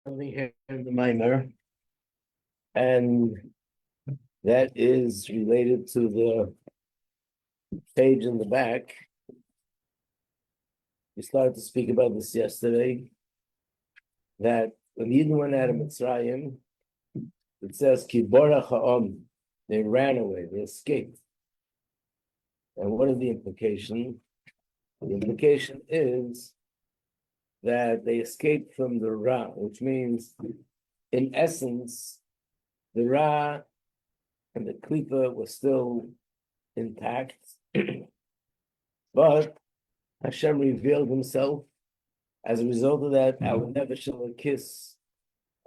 something here in the Mamar, and that is related to the page in the back. We started to speak about this yesterday, that when Yidden went out of Mitzrayim, it says, Ki borach ha'om, they ran away, they escaped. And what is the implication? The implication is that they escaped from the Ra, which means, in essence, the Ra and the Klipa were still intact, but Hashem revealed himself. As a result of that, our Nebuchadnezzar kiss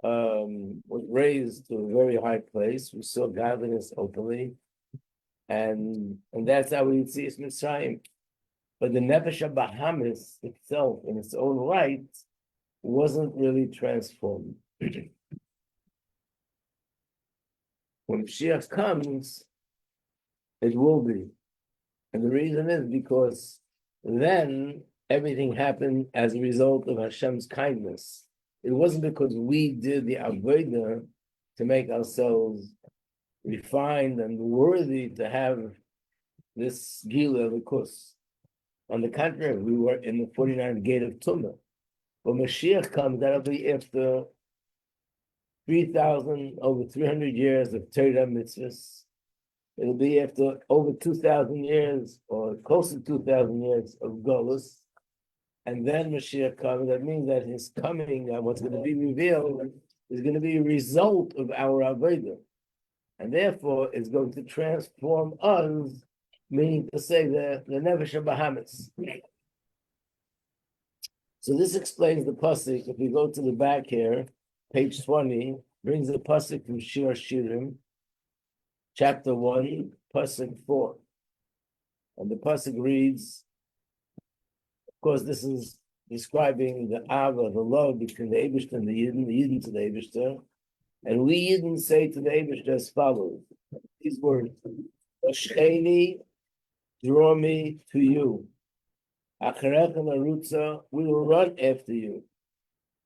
was raised to a very high place. We saw godliness openly, and that's how we see Mitzrayim. But the Nefesh Bahamis itself, in its own right, wasn't really transformed. When Mashiach comes, it will be. And the reason is because then everything happened as a result of Hashem's kindness. It wasn't because we did the avodah to make ourselves refined and worthy to have this Gila Likus. On the contrary, we were in the 49th gate of Tumah. When Mashiach comes, that'll be after 3,000, over 300 years of Torah mitzvahs. It'll be after over 2,000 years, or close to 2,000 years of Golus. And then Mashiach comes. That means that his coming, what's going to be revealed, is going to be a result of our Avodah. And therefore, it's going to transform us, meaning to say the Nefesh Bahamis. So this explains the pasuk. If we go to the back here, page 20, brings the pasuk from Shir Shirim, chapter 1, pasuk 4. And the pasuk reads, of course, this is describing the Ava, the love between the Eibishter and the Yidden to the Eibishter. And we Yidden say to the Eibishter as follows, these words, Ashcheni, draw me to you. Acharecha narutza, we will run after you.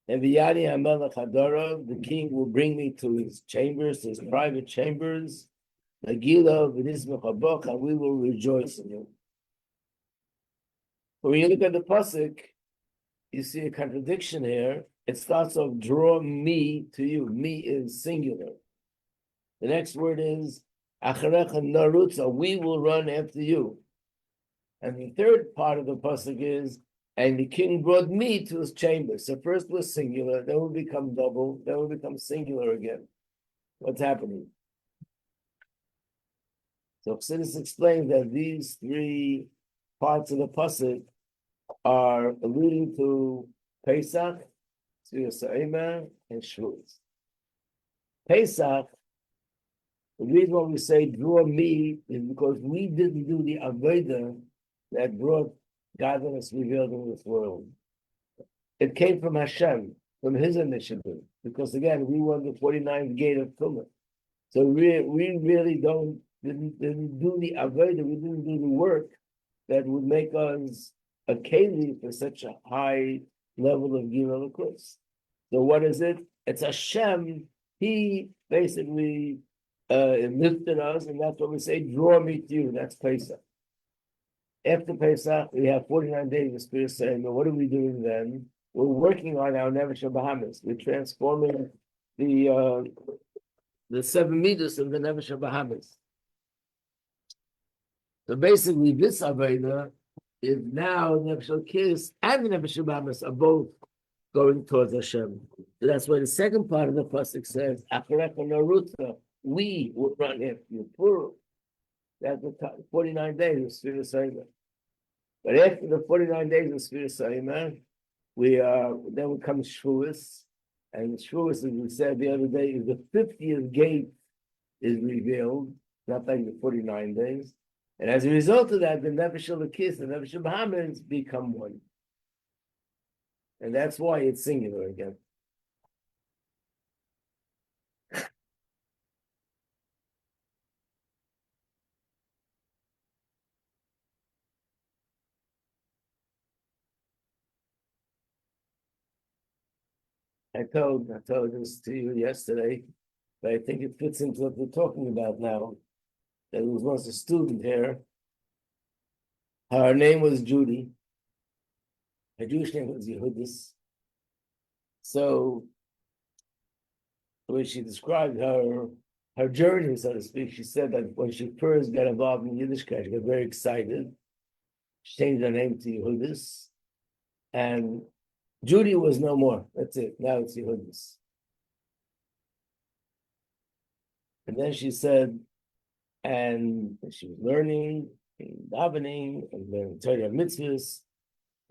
And V'yani HaMelech Hadara, the king will bring me to his chambers, his private chambers. Nagila v'nizmech habach, and we will rejoice in you. When you look at the pasuk, you see a contradiction here. It starts off, draw me to you. Me is singular. The next word is, Acharecha narutza, we will run after you. And the third part of the pasuk is, and the king brought me to his chamber. So first was singular, then will become double, then will become singular again. What's happening? So Chassidus explains that these three parts of the pasuk are alluding to Pesach, Tzviyah Sa'ima, and Shavuos. Pesach, the reason why we say draw me is because we didn't do the avodah that brought godliness revealed in this world. It came from Hashem, from his initiative, because again, we were the 49th gate of Tumah. So we really didn't do the avodah, we didn't do the work that would make us a keli for such a high level of Gila Likus. So what is it? It's Hashem. He basically lifted us, and that's what we say, draw me to you. That's Pesach. After Pesach, we have 49 days of Spirit saying, but what are we doing then? We're working on our Nefesh Bahamis. We're transforming the 7 meters of the Nefesh Bahamis. So basically, this Aveda is now Nefesh Kiss and the Nefesh Bahamis are both going towards Hashem. So that's why the second part of the pasuk says, Acharecha narutza, we will run after you. Plural. That's the 49 days of Spirit Saima. But after the 49 days of Spirit Saima, then will come Shavuos. And Shavuos, as we said the other day, is the 50th gate is revealed, not like the 49 days. And as a result of that, the Nefesh Elokis and the Nefesh Bahamis become one. And that's why it's singular again. I told this to you yesterday, but I think it fits into what we're talking about now. There was once a student here. Her name was Judy. Her Jewish name was Yehudis. So the way she described her journey, so to speak, she said that when she first got involved in Yiddishkeit, she got very excited. She changed her name to Yehudis. And Judy was no more. That's it. Now it's Yehudis. And then she said, and she was learning and davening and learning Torah mitzvahs.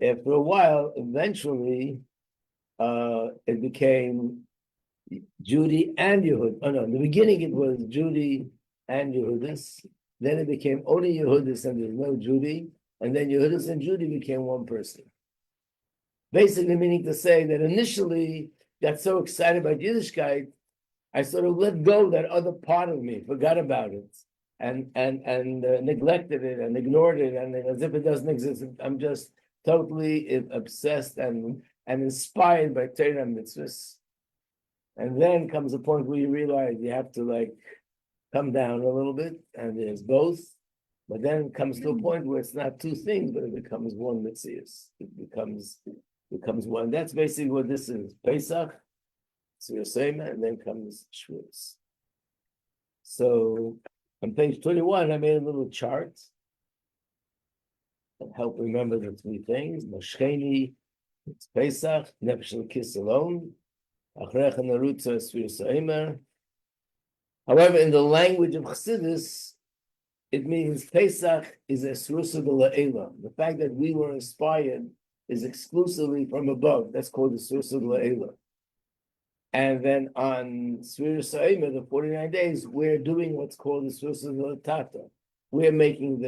After a while, eventually, it became Judy and Yehud. Oh no, in the beginning it was Judy and Yehudis. Then it became only Yehudis and there's no Judy. And then Yehudis and Judy became one person. Basically meaning to say that initially got so excited by Yiddishkeit, I sort of let go that other part of me, forgot about it, and neglected it and ignored it, and as if it doesn't exist. I'm just totally obsessed and inspired by Torah and mitzvahs. And then comes a point where you realize you have to like come down a little bit, and there's both. But then it comes to a point where it's not two things, but it becomes one mitzvah. It becomes one. That's basically what this is. Pesach, Siyosema, and then comes Shavuos. So on page 21, I made a little chart that help remember the three things. Moshcheni, it's Pesach, Nefesh L'Kis alone. However, in the language of Chassidus, it means Pesach is a Srusa de La'ela. The fact that we were inspired is exclusively from above. That's called the Srusa de La'ela. And then on Sfiras Ha'omer, the 49 days, we're doing what's called the Srusa de La'tata. We're making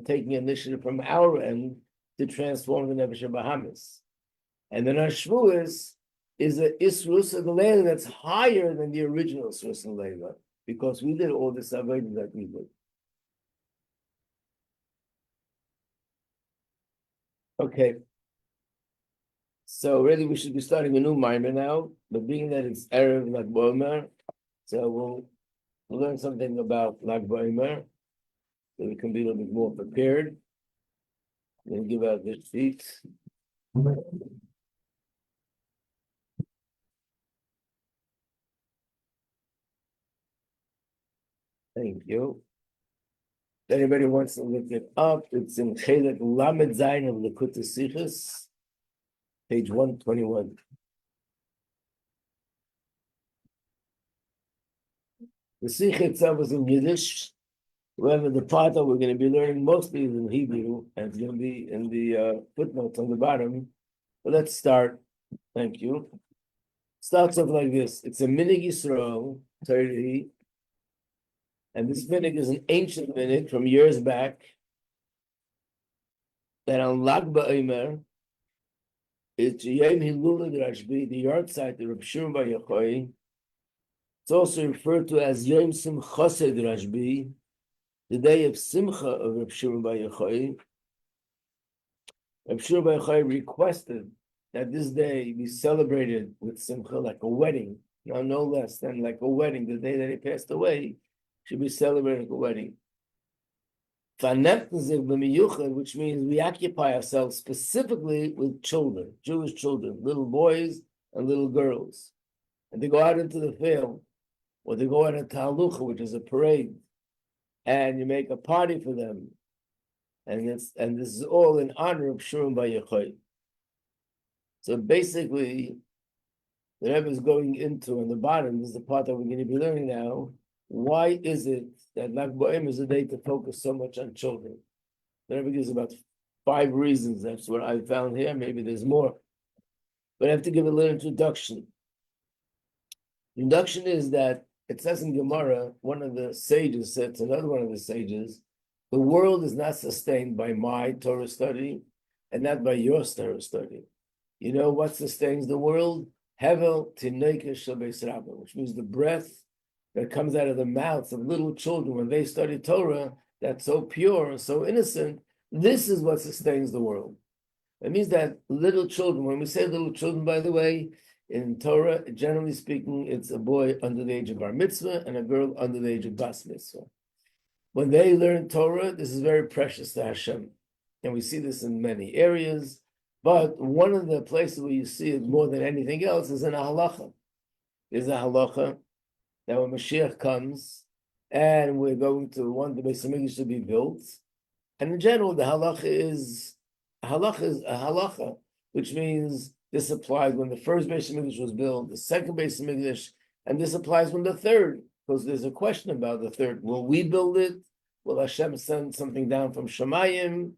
taking initiative from our end to transform the Nefesh Bahamas. And then our Shavuos is a Isrusa D'Leila that's higher than the original Isrusa D'Leila, because we did all this avodah that we did. Okay. So really we should be starting a new Maimer now, but being that it's Erev Lag BaOmer, so we'll learn something about Lag BaOmer, so we can be a little bit more prepared. Then give out the sheet. Thank you. If anybody wants to look it up, it's in Chelek Lamed Zayin of Likutei Sichos, page 121. The Sikh itself is in Yiddish. However, the part that we're going to be learning mostly is in Hebrew, and it's going to be in the footnotes on the bottom. But let's start. Thank you. Starts off like this. It's a Minig Yisrael, 30. And this minig is an ancient minig from years back. That on Lag BaOmer, it's Yom Hilula Rashbi, the yard site of Reb Shimon Bar Yochai. It's also referred to as Yom Simchased Rashbi, the day of Simcha of Reb Shimon Bar Yochai. Reb Shimon Bar Yochai requested that this day be celebrated with Simcha, like a wedding, no less than like a wedding. The day that he passed away should be celebrated like a wedding. Which means we occupy ourselves specifically with children, Jewish children, little boys and little girls. And they go out into the field, or they go out in Talucha, which is a parade, and you make a party for them. And this is all in honor of Shimon Bar Yochai. So basically, the Rebbe is going into, on the bottom, this is the part that we're going to be learning now. Why is it that Lag BaOmer is a day to focus so much on children? The Rebbe gives about 5 reasons. That's what I found here. Maybe there's more. But I have to give a little introduction. The introduction is that it says in Gemara, one of the sages said to another one of the sages, the world is not sustained by my Torah study and not by your Torah study. You know what sustains the world? Hevel Tineke Shel Beis Rabba, which means the breath that comes out of the mouths of little children when they study Torah, that's so pure and so innocent. This is what sustains the world. It means that little children, when we say little children, by the way, In Torah, generally speaking, it's a boy under the age of bar mitzvah and a girl under the age of bas mitzvah. When they learn Torah, this is very precious to Hashem. And we see this in many areas. But one of the places where you see it more than anything else is in a halacha. There's a halacha that when Mashiach comes and we're going to want the Beis Hamikdash to be built, and in general, the halacha is a halacha, which means this applies when the first Beis Hamikdash was built, the second Beis Hamikdash, and this applies when the third, because there's a question about the third. Will we build it? Will Hashem send something down from Shemayim?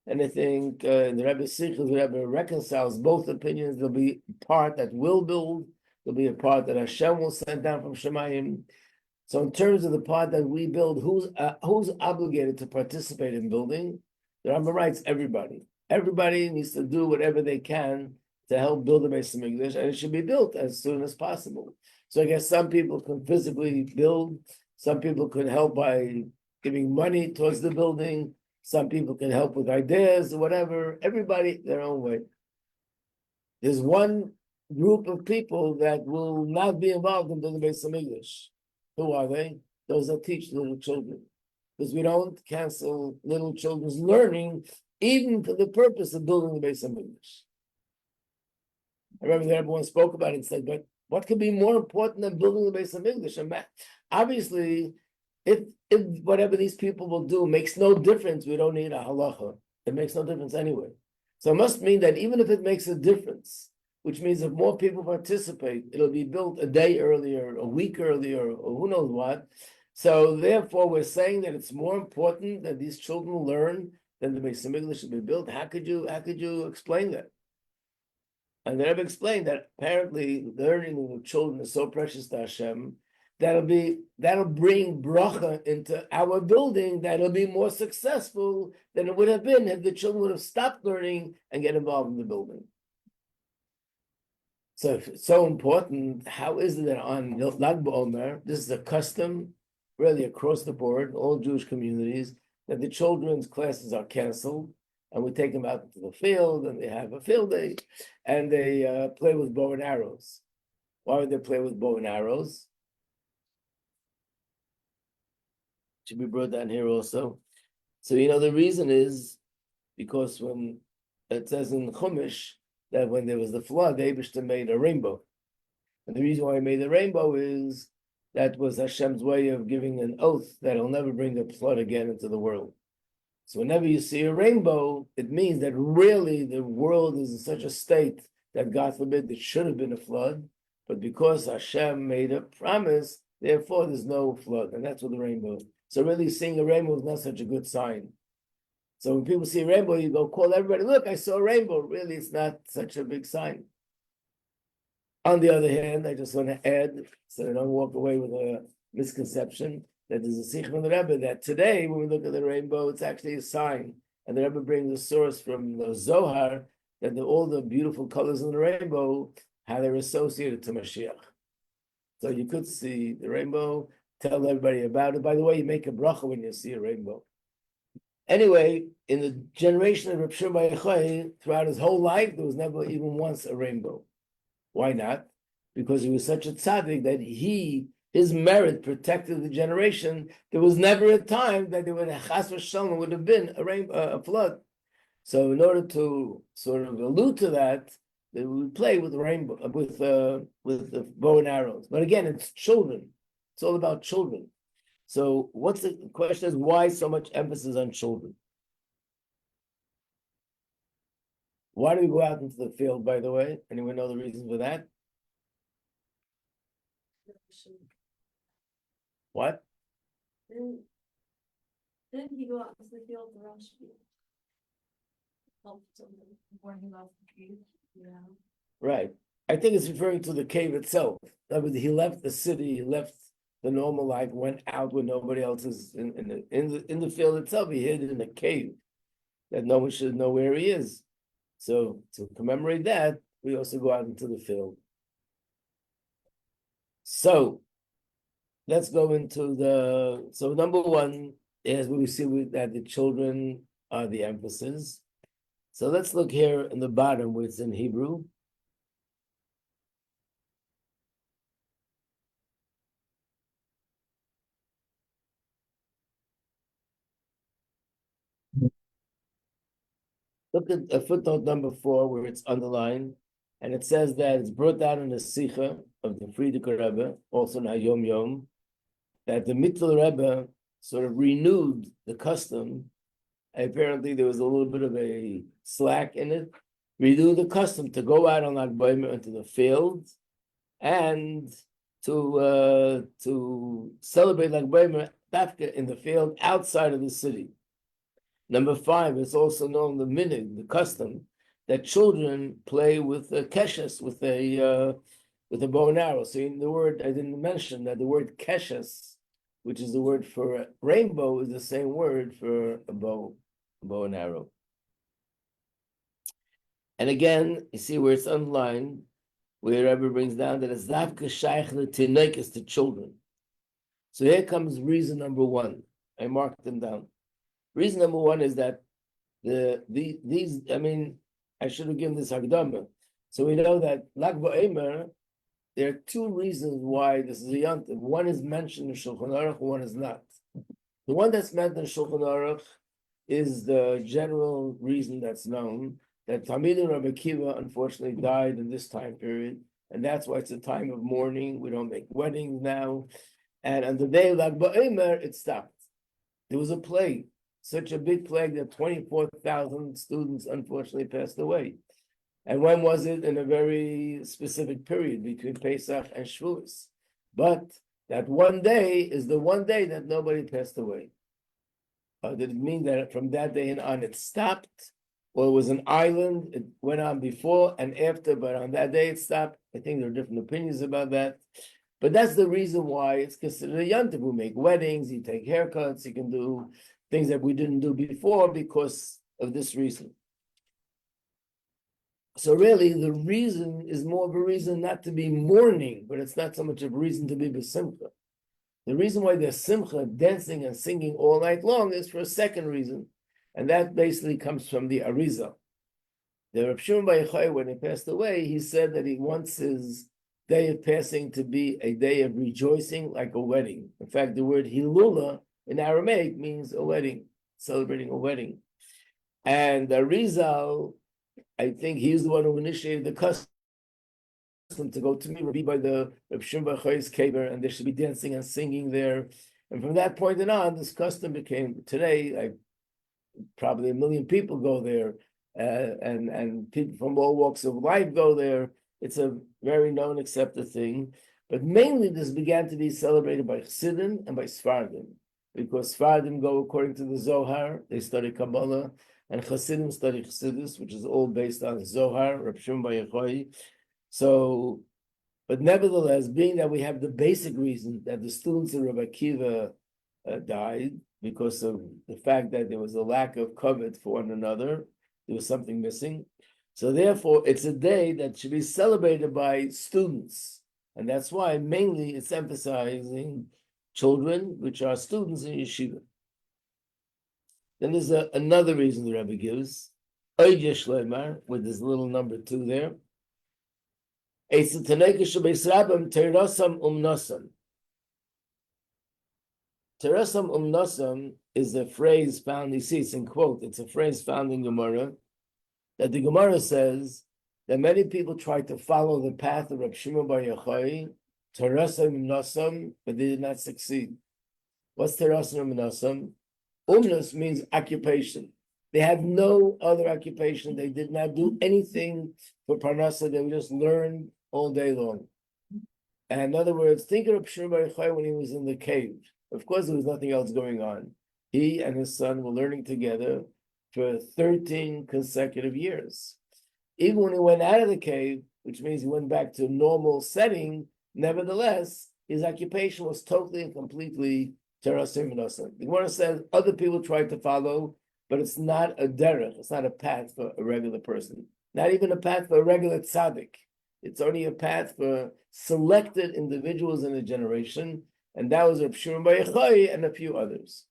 And I think in the Rebbe Sichos, the Rebbe reconciles both opinions. There'll be a part that will build, there'll be a part that Hashem will send down from Shemayim. So in terms of the part that we build, who's obligated to participate in building? The Rambam writes everybody. Everybody needs to do whatever they can to help build the Beis Hamikdash, and it should be built as soon as possible. So I guess some people can physically build, some people could help by giving money towards the building, some people can help with ideas or whatever, everybody their own way. There's one group of people that will not be involved in building the Beis Hamikdash. Who are they? Those that teach little children. Because we don't cancel little children's learning, even for the purpose of building the Beis Hamikdash. I remember that everyone spoke about it and said, but what could be more important than building the Beis Hamikdash? And obviously, if whatever these people will do makes no difference, we don't need a halacha. It makes no difference anyway. So it must mean that even if it makes a difference, which means if more people participate, it'll be built a day earlier, a week earlier, or who knows what. So therefore, we're saying that it's more important that these children learn than the Beis Hamikdash should be built. How could you explain that? And the Rebbe explained that apparently learning of children is so precious to Hashem that'll bring bracha into our building, that'll be more successful than it would have been if the children would have stopped learning and get involved in the building. So if it's so important, how is it that on Lag BaOmer, this is a custom really across the board, all Jewish communities, that the children's classes are canceled and we take them out into the field and they have a field day and they play with bow and arrows. Why would they play with bow and arrows? Should be brought down here also. So, the reason is because when it says in Chumash that when there was the flood, the Eibishter made a rainbow. And the reason why he made the rainbow is that was Hashem's way of giving an oath that he'll never bring a flood again into the world. So whenever you see a rainbow, it means that really the world is in such a state that, God forbid, there should have been a flood. But because Hashem made a promise, therefore there's no flood. And that's what the rainbow is. So really seeing a rainbow is not such a good sign. So when people see a rainbow, you go call everybody, look, I saw a rainbow. Really, it's not such a big sign. On the other hand, I just want to add, so I don't walk away with a misconception, that there's a sikh from the Rebbe that today, when we look at the rainbow, it's actually a sign. And the Rebbe brings a source from the Zohar, that all the beautiful colors in the rainbow, how they're associated to Mashiach. So you could see the rainbow, tell everybody about it. By the way, you make a bracha when you see a rainbow. Anyway, in the generation of Reb Shimon Bar Yochai, throughout his whole life, there was never even once a rainbow. Why not? Because he was such a tzaddik that his merit protected the generation. There was never a time that there would have been a flood. So in order to sort of allude to that, they would play with the rainbow, with the bow and arrows. But again, it's children. It's all about children. So what's the question is, why so much emphasis on children? Why do we go out into the field, by the way? Anyone know the reason for that? What? Didn't he go out into the field to rush? Help somebody before he left the cave? Yeah. Right. I think it's referring to the cave itself. That was, he left the city, he left the normal life, went out when nobody else is in the field itself. He hid in a cave that no one should know where he is. So to commemorate that, we also go out into the field. So let's go into so number one is we see that the children are the emphasis. So let's look here in the bottom where it's in Hebrew. Look at footnote number 4 where it's underlined, and it says that it's brought down in the Sikha of the Frierdiker Rebbe, also in Hayom Yom, that the Mittel Rebbe sort of renewed the custom. Apparently there was a little bit of a slack in it. Renewed the custom to go out on Lag B'Omer into the field and to celebrate Lag B'Omer in the field outside of the city. Number 5, it's also known the minhag, the custom, that children play with keshes, with a bow and arrow. So in the word, I didn't mention that the word keshes, which is the word for rainbow, is the same word for a bow and arrow. And again, you see where it's underlined, where Rebbe brings down that it's davka shaykh l'tinekes, to children. So here comes reason number 1. I marked them down. Reason number 1 is that these, I mean, I should have given this Hagdama. So we know that Lag B'Omer, there are 2 reasons why this is a yontif. One is mentioned in Shulchan Aruch, one is not. The one that's mentioned in Shulchan Aruch is the general reason that's known, that Talmidei Rabbi Akiva unfortunately died in this time period, and that's why it's a time of mourning. We don't make weddings now. And on the day of Lag B'Omer, it stopped. There was a plague, such a big plague that 24,000 students unfortunately passed away. And when was it? In a very specific period between Pesach and Shavuos. But that one day is the one day that nobody passed away. Did it mean that from that day on it stopped? Or it was an island, it went on before and after, but on that day it stopped? I think there are different opinions about that. But that's the reason why it's considered a yontif. We make weddings, you take haircuts, you can do things that we didn't do before because of this reason. So really, the reason is more of a reason not to be mourning, but it's not so much of a reason to be besimcha. The reason why there's simcha, dancing and singing all night long, is for a second reason, and that basically comes from the Arizal. The Reb Shimon Bar Yochai, when he passed away, he said that he wants his day of passing to be a day of rejoicing, like a wedding. In fact, the word hilula in Aramaic means a wedding, celebrating a wedding. And Arizal, I think he's the one who initiated the custom to go to me, be by the Reb Shimon Bar Yochai's kever, and there should be dancing and singing there. And from that point on, this custom became, today, like probably 1 million people go there, and people from all walks of life go there. It's a very known, accepted thing. But mainly this began to be celebrated by Chassidim and by Sfardim, because Sfardim go according to the Zohar, they study Kabbalah, and Chassidim study Chassidus, which is all based on Zohar, Reb Shimon Bar Yochai. So, but nevertheless, being that we have the basic reason that the students of Rabbi Akiva died because of the fact that there was a lack of kavod for one another, there was something missing. So therefore, it's a day that should be celebrated by students. And that's why mainly it's emphasizing children, which are students in yeshiva. Then there's another reason the Rebbe gives, Oidye Shleimar, with this little number 2 there. Terasam umnosam is a phrase found, you see it's in quote, it's a phrase found in Gemara, that the Gemara says that many people tried to follow the path of Reb Shimon Bar Yochai, terasam umnosam, but they did not succeed. What's terasam umnosam? Umnos means occupation. They had no other occupation. They did not do anything for parnasa. They would just learn all day long. And in other words, think of Reb Shimon Bar Yochai when he was in the cave. Of course, there was nothing else going on. He and his son were learning together for 13 consecutive years. Even when he went out of the cave, which means he went back to a normal setting, nevertheless, his occupation was totally and completely terasim v'nosam. The Gemara says other people tried to follow, but it's not a derech, it's not a path for a regular person. Not even a path for a regular tzaddik. It's only a path for selected individuals in a generation, and that was Reb Shimon Bar Yochai and a few others.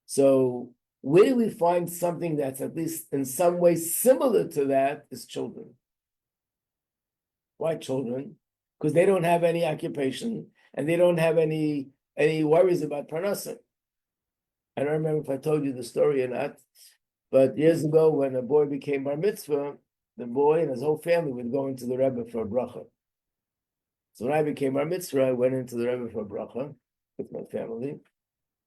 So where do we find something that's at least in some way similar to that is children. Why children? Because they don't have any occupation and they don't have any worries about parnasa. I don't remember if I told you the story or not, But years ago, when a boy became bar mitzvah, the boy and his whole family would go into the Rebbe for a bracha. So when I became bar mitzvah, I went into the Rebbe for a bracha with my family.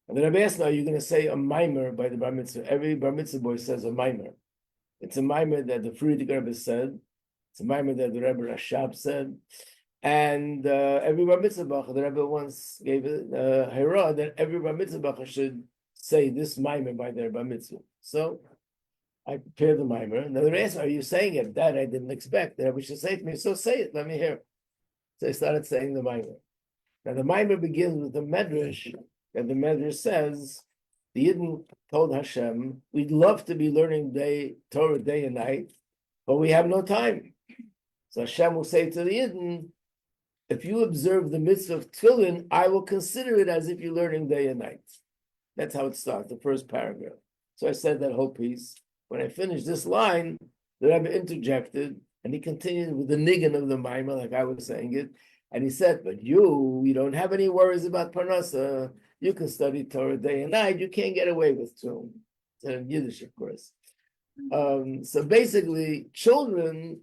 And the Rebbe asked me, are you going to say a mimer by the bar mitzvah? Every bar mitzvah boy says a mimer. It's a mimer that the Frierdiker Rebbe said. It's a mimer that the Rebbe Rashab said. And every bar mitzvah bracha, the Rebbe once gave a hira that every bar mitzvah bracha should say this mimer by their bar mitzvah. So I prepared the mimer. Now the Rebbe asked, are you saying it? That I didn't expect. The Rebbe should say to me, so say it, let me hear. So I started saying the mimer. Now the mimer begins with the medrash, and the medrash says, the Yidden told Hashem, we'd love to be learning Torah day and night, but we have no time. So Hashem will say to the Yidden, if you observe the mitzvah of tefillin, I will consider it as if you're learning day and night. That's how it starts, the first paragraph. So I said that whole piece. When I finished this line, the Rebbe interjected, and he continued with the niggin of the mimer, like I was saying it. And he said, but you don't have any worries about parnasa. You can study Torah day and night. You can't get away with two. It's in Yiddish, of course. So basically, children,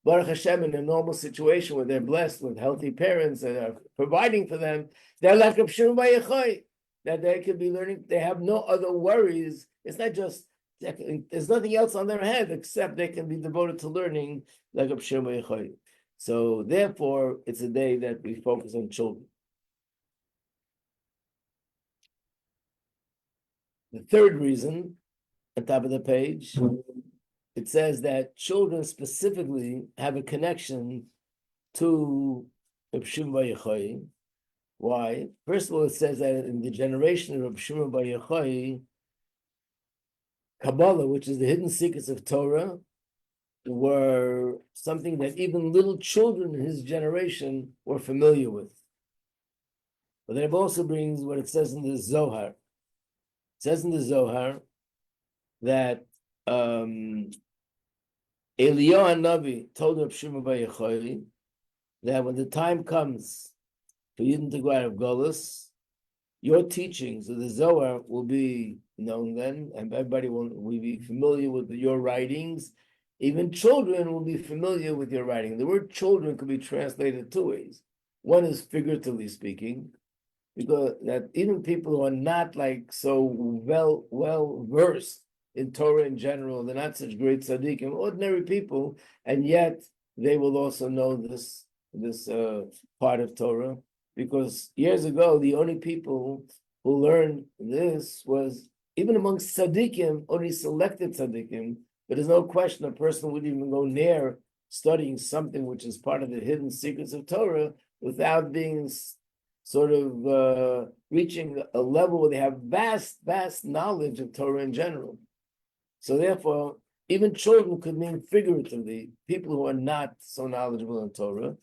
Baruch Hashem, in a normal situation where they're blessed with healthy parents and are providing for them, they're like Reb Shimon Bar Yochai, that they could be learning. They have no other worries. It's not just, there's nothing else on their head except they can be devoted to learning like Reb Shimon Bar Yochai. So therefore, it's a day that we focus on children. The third reason, at the top of the page, it says that children specifically have a connection to Reb Shimon Bar Yochai. Why? First of all, it says that in the generation of Reb Shimon Bar Yochai, Kabbalah, which is the hidden secrets of Torah, were something that even little children in his generation were familiar with. But then it also brings what it says in the Zohar. It says in the Zohar that Eliyahu Navi told Reb Shimon Bar Yochai that when the time comes for Yidden to go out of Golus, your teachings of the Zohar will be known then, and everybody will be familiar with your writings. Even children will be familiar with your writing. The word children could be translated two ways. One is figuratively speaking, because that even people who are not like so well versed in Torah in general, they're not such great tzaddikim, ordinary people, and yet they will also know this part of Torah. Because years ago, the only people who learned this was, even amongst tzaddikim, only selected tzaddikim. But there's no question a person wouldn't even go near studying something which is part of the hidden secrets of Torah without being sort of reaching a level where they have vast knowledge of Torah in general. So therefore, even children could mean figuratively, people who are not so knowledgeable in Torah.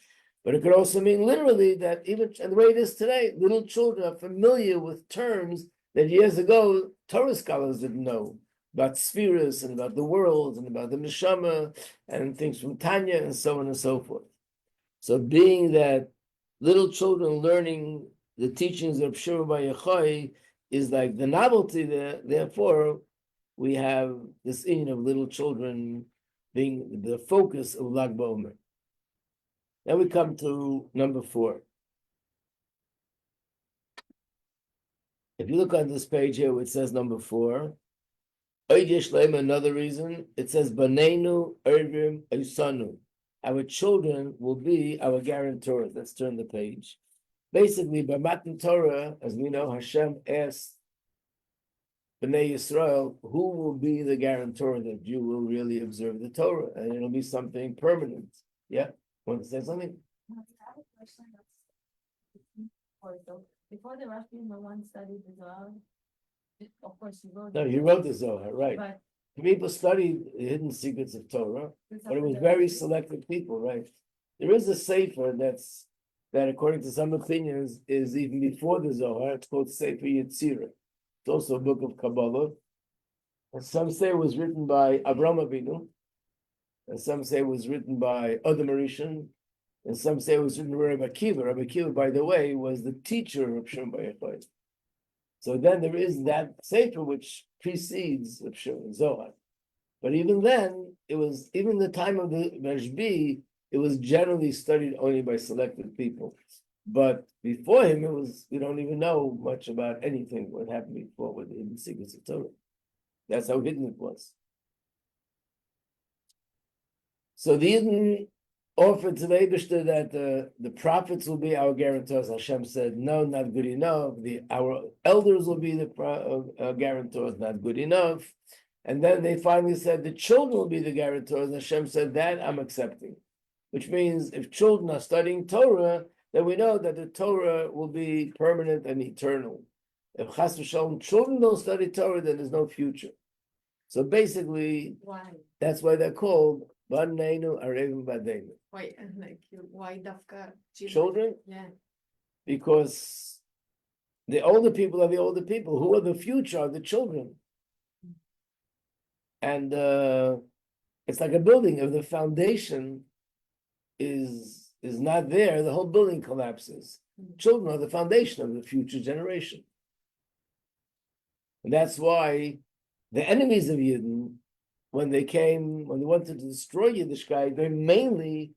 But it could also mean literally that even, and the way it is today, little children are familiar with terms that years ago Torah scholars didn't know, about spheres and about the world and about the neshama and things from Tanya and so on and so forth. So being that little children learning the teachings of Shimon Bar Yochai is like the novelty there, therefore we have this inyan of little children being the focus of Lag BaOmer. Then we come to number 4. If you look on this page here, it says number 4. Another reason, it says Banenu Ervim Eisanu. Our children will be our guarantors. Let's turn the page. Basically, by Matan Torah, as we know, Hashem asked Bnei Yisrael, who will be the guarantor that you will really observe the Torah, and it'll be something permanent. Yeah? Want to say something? I have a question before the Rosh no one studied the Zohar. Of course, you wrote. No, you wrote the Zohar, right? But people studied the hidden secrets of Torah, but it was very selected people, right? There is a sefer that, according to some opinions, is even before the Zohar. It's called Sefer Yetzirah. It's also a book of Kabbalah. And some say it was written by Avraham Avinu, and some say it was written by Adam Rishon, and some say it was written by Rabbi Akiva. Rabbi Akiva, by the way, was the teacher of Shimon Bar Yochai. So then there is that sefer which precedes Reb Shimon Zohar. But even then, even the time of the Rashbi, it was generally studied only by selected people. But before him, we don't even know much about anything, what happened before with the hidden secrets of Torah. That's how hidden it was. So the Yidden offered to the Eibishter that the prophets will be our guarantors. Hashem said, no, not good enough. Our elders will be the guarantors, not good enough. And then they finally said the children will be the guarantors. And Hashem said, that I'm accepting. Which means if children are studying Torah, then we know that the Torah will be permanent and eternal. If Chas v'Shalom children don't study Torah, then there's no future. So basically, that's why they're called Baneinu Arevim Badeinu. Why, why Dafka Children? Yeah. Because the older people are the older people. Who are the future are the children. And it's like a building. If the foundation is not there, the whole building collapses. Children are the foundation of the future generation. And that's why the enemies of Yidden, when they wanted to destroy Yiddishkeit, they mainly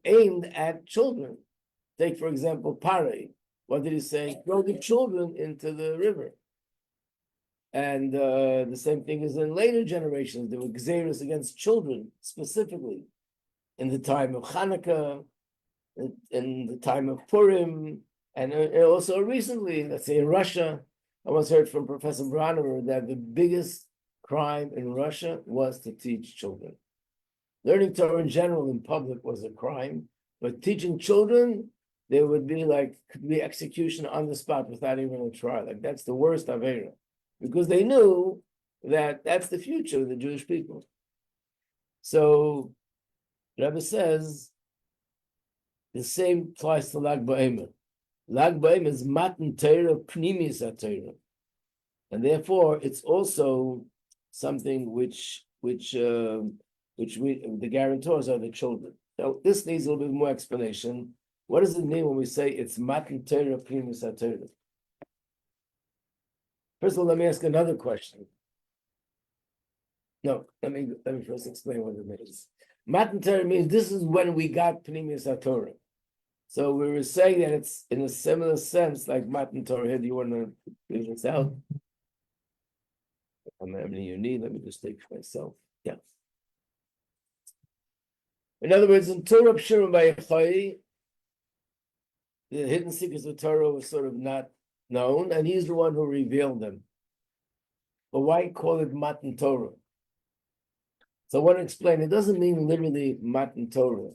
aimed at children. Take, for example, Pare. What did he say? Throw the children into the river. And the same thing is in later generations. There were gzeros against children, specifically. In the time of Hanukkah, in the time of Purim, and also recently, let's say in Russia, I once heard from Professor Branover that the biggest crime in Russia was to teach children. Learning Torah in general in public was a crime, but teaching children, there could be execution on the spot without even a trial. Like that's the worst avera, because they knew that that's the future of the Jewish people. So Rebbe says the same applies to Lag BaOmer. Lag BaOmer is matan Torah pnimis HaTorah, and therefore it's also something which the guarantors are the children. So this needs a little bit more explanation. What does it mean when we say it's matan Torah pnimis HaTorah? First of all, let me ask another question. No, let me first explain what it means. Matan Torah means this is when we got Pnimis HaTorah. So we were saying that it's in a similar sense like Matan Torah. Do you want to read this out? How many you need? Let me just take for myself. Yeah. In other words, in Torah Pshurim Vayechai, the hidden secrets of Torah were sort of not known, and he's the one who revealed them. But why call it Matan Torah? So I want to explain, it doesn't mean literally Matan Torah,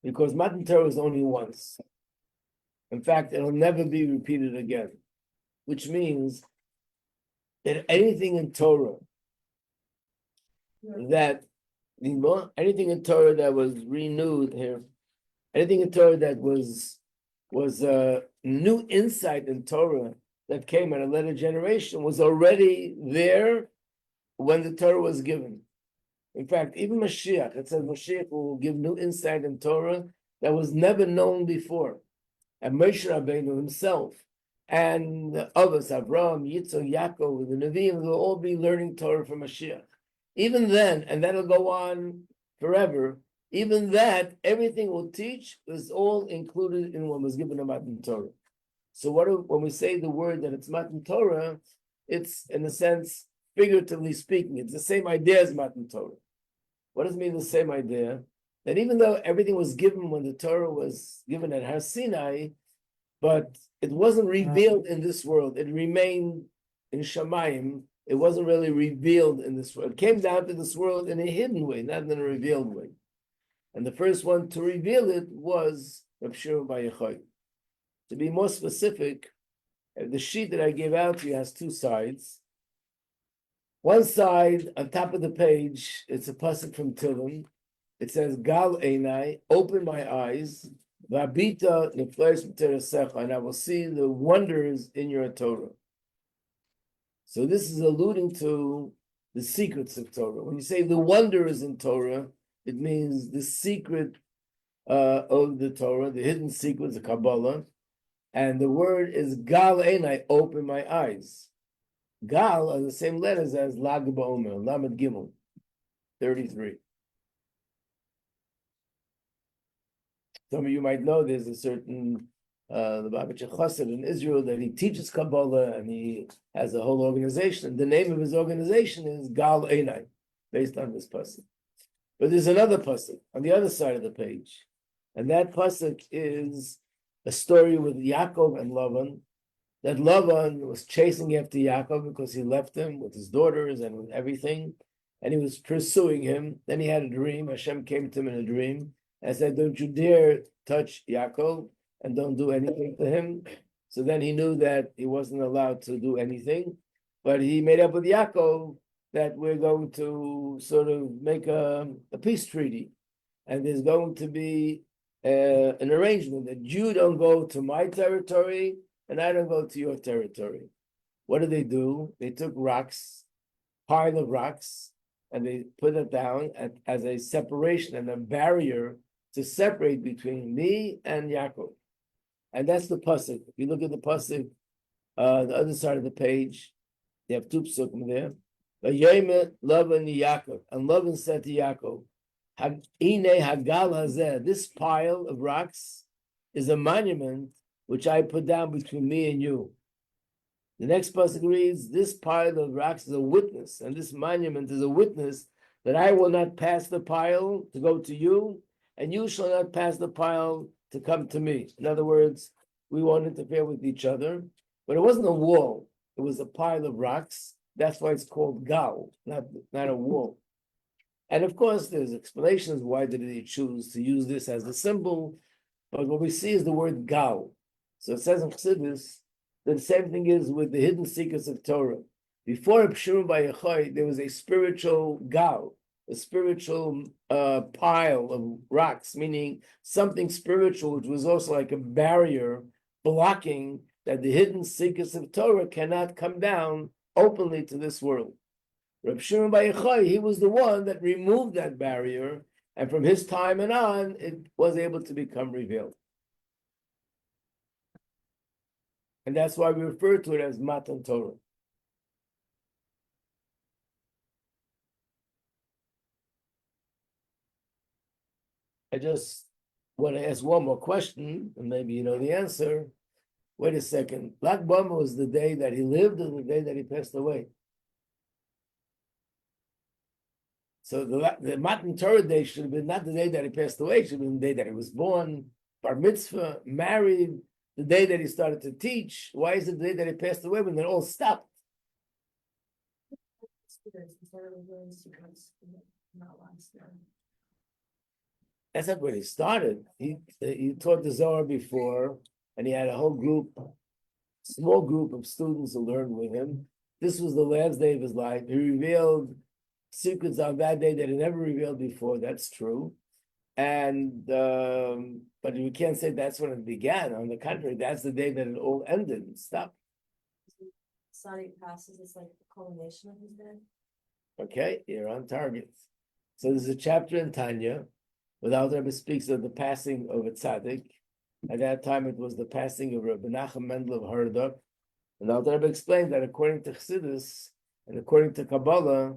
because Matan Torah is only once. In fact, it'll never be repeated again, which means that anything in Torah anything in Torah that was renewed here, anything in Torah that was new insight in Torah that came at a later generation was already there when the Torah was given. In fact, even Mashiach, it says Mashiach will give new insight in Torah that was never known before. And Moshe Rabbeinu himself, and the others, Avraham, Yitzhak, Yaakov, the Nevi'im, will all be learning Torah from Mashiach. Even then, and that'll go on forever, even that, everything we'll teach is all included in what was given in Matan Torah. So when we say the word that it's Matan Torah, it's, in a sense, figuratively speaking, it's the same idea as Matan Torah. What does it mean, the same idea? That even though everything was given when the Torah was given at Har Sinai, but it wasn't revealed in this world. It remained in Shamayim. It wasn't really revealed in this world. It came down to this world in a hidden way, not in a revealed way. And the first one to reveal it was Reb Shimon Bar Yochai. To be more specific, the sheet that I gave out to you has two sides. One side, on top of the page, it's a pasuk from Tehillim. It says, Gal Einai, open my eyes, V'abita nifleis b'teresecha, and I will see the wonders in your Torah. So this is alluding to the secrets of Torah. When you say the wonders in Torah, it means the secret of the Torah, the hidden secrets, the Kabbalah. And the word is Gal Einai, open my eyes. Gal are the same letters as Lag BaOmer, Lamed Gimel, 33. Some of you might know there's a certain the Babich Chassid in Israel that he teaches Kabbalah and he has a whole organization. The name of his organization is Gal Einai, based on this pasuk. But there's another pasuk on the other side of the page, and that pasuk is a story with Yaakov and Lavan. That Lavan was chasing after Yaakov because he left him with his daughters and with everything, and he was pursuing him. Then he had a dream. Hashem came to him in a dream and said, "Don't you dare touch Yaakov and don't do anything to him." So then he knew that he wasn't allowed to do anything, but he made up with Yaakov that we're going to sort of make a peace treaty, and there's going to be an arrangement that you don't go to my territory and I don't go to your territory. What do? They took rocks, pile of rocks, and they put it down as a separation and a barrier to separate between me and Yaakov. And that's the pasuk. If you look at the pasuk, the other side of the page, they have two psukim there. Vayayme Lavan Yaakov, and Lavan said to Yaakov, "Ine Hagal Hazeh, this pile of rocks is a monument which I put down between me and you." The next pasuk reads, "This pile of rocks is a witness, and this monument is a witness that I will not pass the pile to go to you, and you shall not pass the pile to come to me." In other words, we won't interfere with each other. But it wasn't a wall; it was a pile of rocks. That's why it's called Gal, not a wall. And of course, there's explanations why did he choose to use this as a symbol. But what we see is the word Gal. So it says in Chassidus that the same thing is with the hidden secrets of Torah. Before Pshurim B'Yachai, there was a spiritual Gal, a spiritual pile of rocks, meaning something spiritual, which was also like a barrier blocking that the hidden secrets of Torah cannot come down openly to this world. Reb Shimon Bar Yochai, he was the one that removed that barrier, and from his time and on, it was able to become revealed. And that's why we refer to it as Matan Torah. I just want to ask one more question, and maybe you know the answer. Wait a second. Lag BaOmer was the day that he lived or the day that he passed away? So the Matan Torah day should have been not the day that he passed away, it should have been the day that he was born, bar mitzvah, married, the day that he started to teach. Why is it the day that he passed away when it all stopped? That's not where he started. He taught the Zohar before, and he had a whole group, small group of students who learned with him. This was the last day of his life. He revealed secrets on that day that he never revealed before. That's true. And but we can't say that's when it began. On the contrary, that's the day that it all ended and stopped. Sonic passes, it's like the culmination of his day. Okay, you're on target. So there's a chapter in Tanya where the Alter Rebbe speaks of the passing of a tzaddik. At that time, it was the passing of Rabbi Nachum Mendel of Harduk. And the Alter Rebbe explained that according to Chassidus and according to Kabbalah,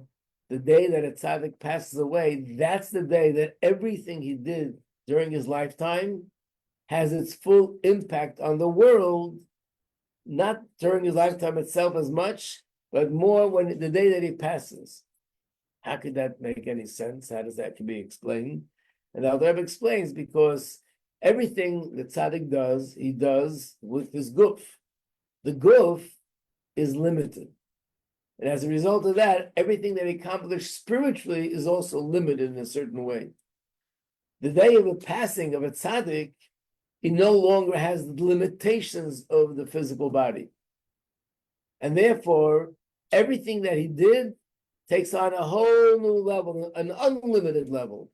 the day that a tzaddik passes away, that's the day that everything he did during his lifetime has its full impact on the world, not during his lifetime itself as much, but more when the day that he passes. How could that make any sense? How does that be explained? And the Alter Rebbe explains because everything the tzaddik does, he does with his guf. The guf is limited. And as a result of that, everything that he accomplished spiritually is also limited in a certain way. The day of the passing of a tzaddik, he no longer has the limitations of the physical body. And therefore, everything that he did takes on a whole new level, an unlimited level.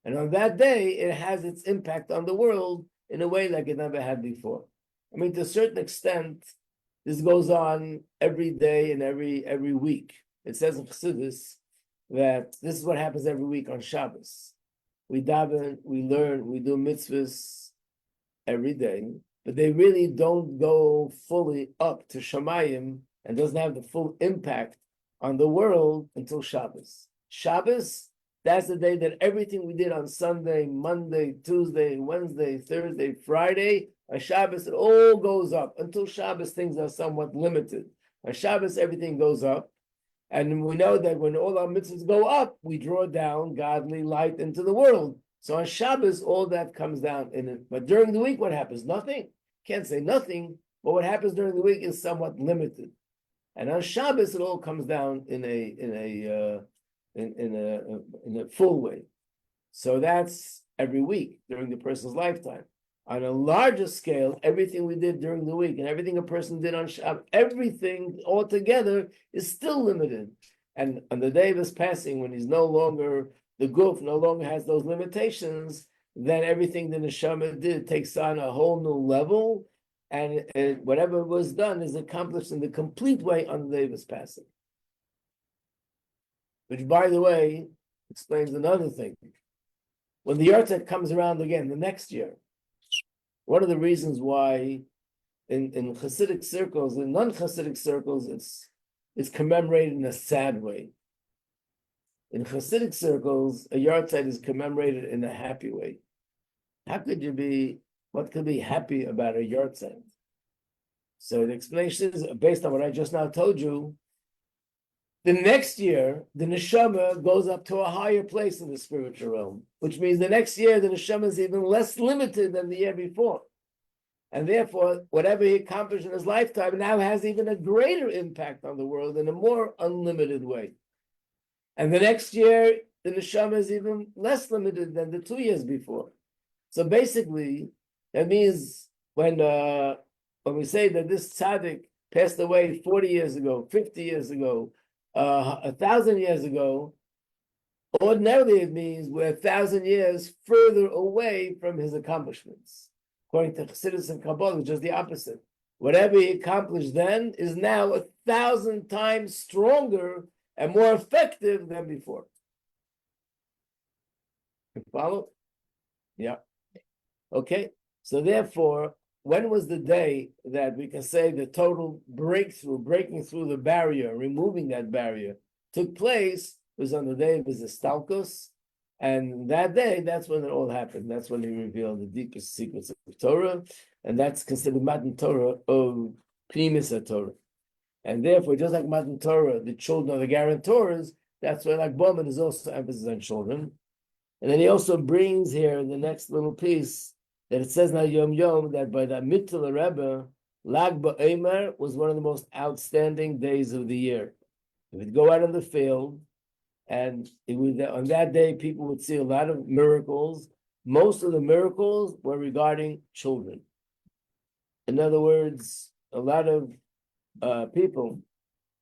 And on that day, it has its impact on the world in a way like it never had before. I mean, to a certain extent, this goes on every day and every week. It says in Chassidus that this is what happens every week on Shabbos. We daven, we learn, we do mitzvahs every day, but they really don't go fully up to Shamayim and doesn't have the full impact on the world until Shabbos. Shabbos, that's the day that everything we did on Sunday, Monday, Tuesday, Wednesday, Thursday, Friday, on Shabbos, it all goes up. Until Shabbos, things are somewhat limited. On Shabbos, everything goes up. And we know that when all our mitzvahs go up, we draw down godly light into the world. So on Shabbos, all that comes down in it. But during the week, what happens? Nothing. Can't say nothing, but what happens during the week is somewhat limited. And on Shabbos, it all comes down in a full way. So that's every week during the person's lifetime. On a larger scale, everything we did during the week and everything a person did on Shabbos, everything altogether is still limited. And on the day of his passing, when he's no longer, the guf no longer has those limitations, then everything the neshama did takes on a whole new level, and whatever was done is accomplished in the complete way on the day of his passing. Which, by the way, explains another thing. When the Yartzeit comes around again the next year, one of the reasons why in Hasidic circles, in non-Hasidic circles, it's commemorated in a sad way. In Hasidic circles, a Yartzeit is commemorated in a happy way. What could be happy about a Yartzeit? So the explanation is, based on what I just now told you, the next year, the neshama goes up to a higher place in the spiritual realm, which means the next year, the neshama is even less limited than the year before. And therefore, whatever he accomplished in his lifetime now has even a greater impact on the world in a more unlimited way. And the next year, the neshama is even less limited than the 2 years before. So basically, that means when we say that this tzaddik passed away 40 years ago, 50 years ago, 1,000 years ago, ordinarily it means we're 1,000 years further away from his accomplishments. According to Chassidus and Kabbalah, it's just the opposite. Whatever he accomplished then is now 1,000 times stronger and more effective than before. You follow? Yeah. Okay. So therefore, when was the day that we can say the total breaking through the barrier, removing that barrier, took place? It was on the day of his Estalkos, and that day, that's when it all happened. That's when he revealed the deepest secrets of Torah, and that's considered Matan Torah of Pnimis Torah. And therefore, just like Matan Torah, the children are the guarantors, that's why like Bowman is also emphasis on children. And then he also brings here in the next little piece that it says now Yom Yom that by the Mittel Rebbe, Lag BaOmer was one of the most outstanding days of the year. He would go out in the field, and on that day people would see a lot of miracles. Most of the miracles were regarding children. In other words, a lot of people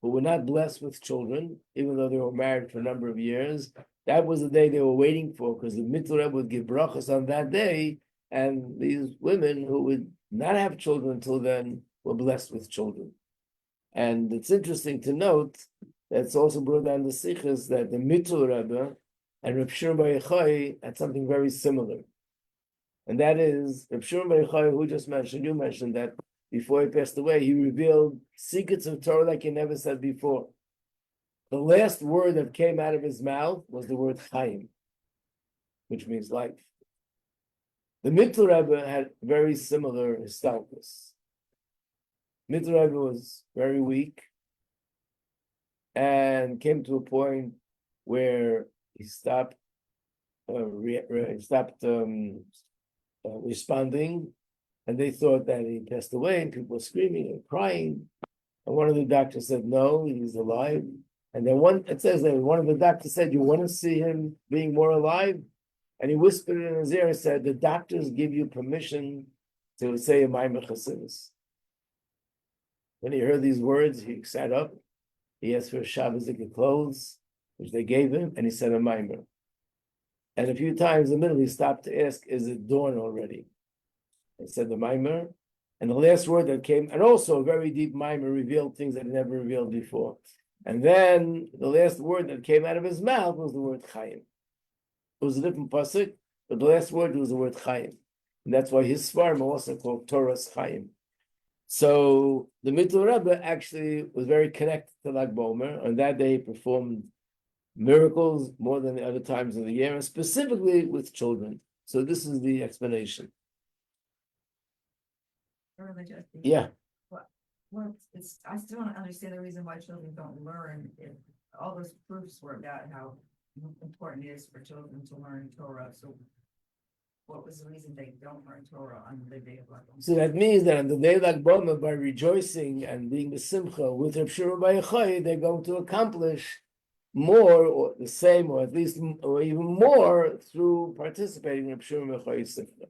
who were not blessed with children, even though they were married for a number of years, that was the day they were waiting for, because the Mittel Rebbe would give brachas on that day. And these women who would not have children until then were blessed with children. And it's interesting to note that it's also brought down the Sichos that the Mittel Rebbe and Reb Shimon Bar Yochai had something very similar. And that is, Reb Shimon Bar Yochai, who just mentioned, you mentioned that before he passed away, he revealed secrets of Torah like he never said before. The last word that came out of his mouth was the word Chaim, which means life. The Mittel Rebbe had very similar histalkos. Mittel Rebbe was very weak and came to a point where he stopped responding, and they thought that he passed away, and people were screaming and crying. And one of the doctors said, no, he's alive. And then it says that one of the doctors said, you want to see him being more alive? And he whispered in his ear and said, the doctors give you permission to say a Maimer Chassidus. When he heard these words, he sat up. He asked for Shabbatik clothes, which they gave him, and he said a Maimer. And a few times in the middle, he stopped to ask, is it dawn already? He said the Maimer. And the last word that came, and also a very deep Maimer, revealed things that he never revealed before. And then the last word that came out of his mouth was the word Chaim. It was a different pasuk, but the last word was the word Chaim. And that's why his svarim are also called Torah's Chaim. So the Mitzvah Rebbe actually was very connected to Lag Bomer. On that day, he performed miracles more than the other times of the year, and specifically with children. So this is the explanation. Yeah. Well, I still don't understand the reason why children don't learn. If all those proofs were about how important it is for children to learn Torah. So what was the reason they don't learn Torah on the day of Lag BaOmer? So that means that on the day of Lag BaOmer, by rejoicing and being besimcha with Reb Shimon Bar Yochai, they're going to accomplish more, or the same, or at least, or even more, through participating in Reb Shimon Bar Yochai's simcha.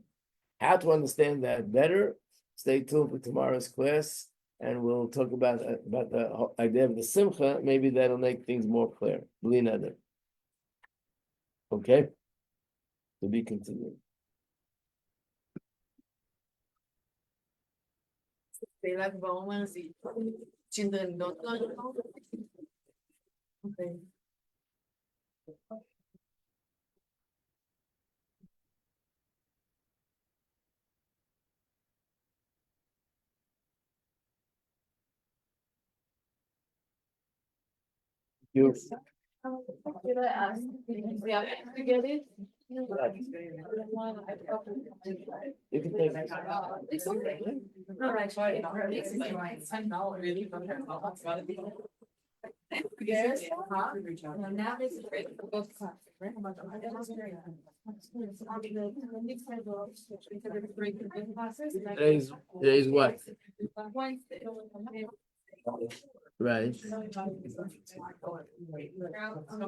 How to understand that better? Stay tuned for tomorrow's class, and we'll talk about the idea of the simcha. Maybe that'll make things more clear. Bli neder. Okay? To be continued. Say Lag BaOmer, the children don't learn. Okay. You. Did I ask? We have to get it? You can take it. It's okay. No, actually, I'm not really. Yes. Now this is great. Today's what? Right. I'm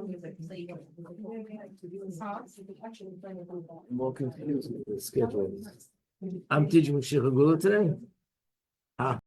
more confused with the schedule. I'm teaching Shira Gula today.